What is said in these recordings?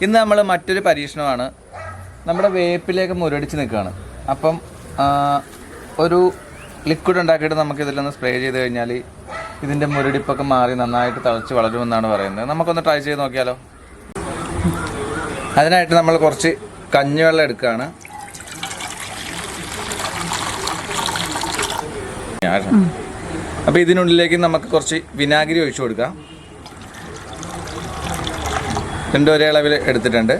ഇന്ന് നമ്മൾ മറ്റൊരു പരീക്ഷണമാണ്. നമ്മുടെ വേപ്പിലേക്ക് മുരടിച്ച് നിൽക്കുകയാണ്. അപ്പം ഒരു ലിക്വിഡ് ഉണ്ടാക്കിയിട്ട് നമുക്കിതിലൊന്ന് സ്പ്രേ ചെയ്ത് കഴിഞ്ഞാൽ ഇതിൻ്റെ മുരടിപ്പൊക്കെ മാറി നന്നായിട്ട് തിളച്ച് വളരുമെന്നാണ് പറയുന്നത്. നമുക്കൊന്ന് ട്രൈ ചെയ്ത് നോക്കിയാലോ? അതിനായിട്ട് നമ്മൾ കുറച്ച് കഞ്ഞിവെള്ളം എടുക്കുകയാണ്. അപ്പോൾ ഇതിനുള്ളിലേക്ക് നമുക്ക് കുറച്ച് വിനാഗിരി ഒഴിച്ചു കൊടുക്കാം. 2 ഒരേ അളവിൽ എടുത്തിട്ടുണ്ട്.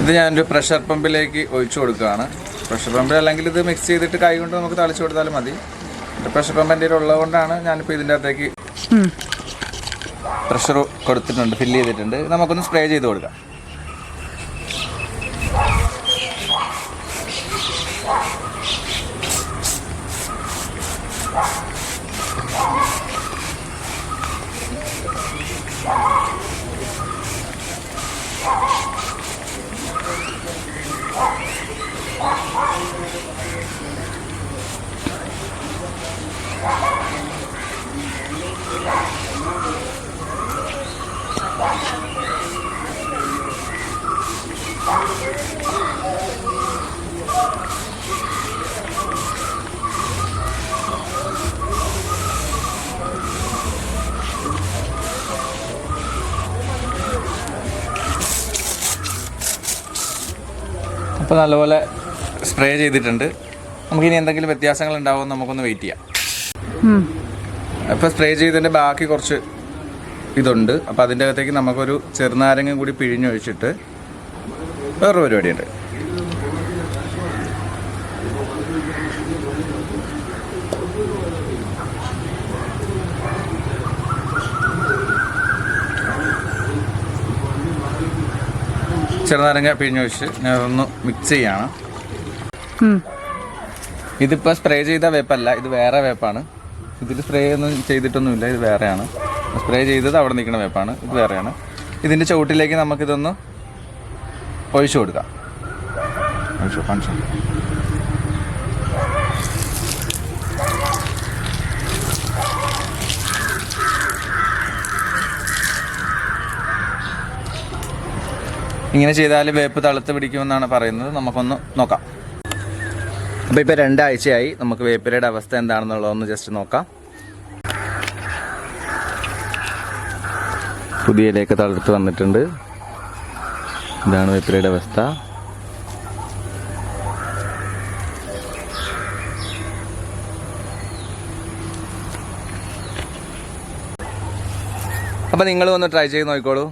ഇത് ഞാനൊരു പ്രഷർ പമ്പിലേക്ക് ഒഴിച്ചു കൊടുക്കുകയാണ്. പ്രഷർ പമ്പിൽ അല്ലെങ്കിൽ ഇത് മിക്സ് ചെയ്തിട്ട് കൈ കൊണ്ട് നമുക്ക് തളിച്ചു കൊടുത്താലും മതി. പ്രഷർ പമ്പ് എൻ്റെ ഉള്ളതുകൊണ്ടാണ് ഞാനിപ്പോൾ ഇതിൻ്റെ അകത്തേക്ക് പ്രഷർ കൊടുത്തിട്ടുണ്ട്, ഫില്ല് ചെയ്തിട്ടുണ്ട്. നമുക്കൊന്ന് സ്പ്രേ ചെയ്ത് കൊടുക്കാം. അപ്പോൾ നല്ലപോലെ സ്പ്രേ ചെയ്തിട്ടുണ്ട്. നമുക്കിനി എന്തെങ്കിലും വ്യത്യാസങ്ങൾ ഉണ്ടാവുമെന്ന് നമുക്കൊന്ന് വെയിറ്റ് ചെയ്യാം. അപ്പോൾ സ്പ്രേ ചെയ്തതിൻ്റെ ബാക്കി കുറച്ച് ഇതുണ്ട്. അപ്പോൾ അതിൻ്റെ അകത്തേക്ക് നമുക്കൊരു ചെറുനാരങ്ങ കൂടി പിഴിഞ്ഞൊഴിച്ചിട്ട് വേറൊരു പരിപാടിയുണ്ട്. ചെറുനാരങ്ങ പിഴിഞ്ഞൊഴിച്ച് ഞാൻ ഒന്ന് മിക്സ് ചെയ്യാണ്. ഇതിപ്പോൾ സ്പ്രേ ചെയ്ത വേപ്പല്ല, ഇത് വേറെ വേപ്പാണ്. ഇതിൽ സ്പ്രേ ഒന്നും ചെയ്തിട്ടൊന്നുമില്ല, ഇത് വേറെയാണ്. സ്പ്രേ ചെയ്തത് അവിടെ നിൽക്കുന്ന വേപ്പാണ്, ഇത് വേറെയാണ്. ഇതിൻ്റെ ചുവട്ടിലേക്ക് നമുക്കിതൊന്ന് ഒഴിച്ചു കൊടുക്കാം. കാണിച്ചു. ഇങ്ങനെ ചെയ്താൽ വേപ്പ് തളുത്ത് പിടിക്കുമെന്നാണ് പറയുന്നത്. നമുക്കൊന്ന് നോക്കാം. അപ്പോൾ ഇപ്പോൾ 2 ആഴ്ചയായി. നമുക്ക് വേപ്പിലയുടെ അവസ്ഥ എന്താണെന്നുള്ളതൊന്ന് ജസ്റ്റ് നോക്കാം. പുതിയ ഇലയൊക്കെ തളുത്ത് വന്നിട്ടുണ്ട്. ഇതാണ് വേപ്പിലയുടെ അവസ്ഥ. അപ്പോൾ നിങ്ങളും ഒന്ന് ട്രൈ ചെയ്ത് നോക്കിക്കോളൂ.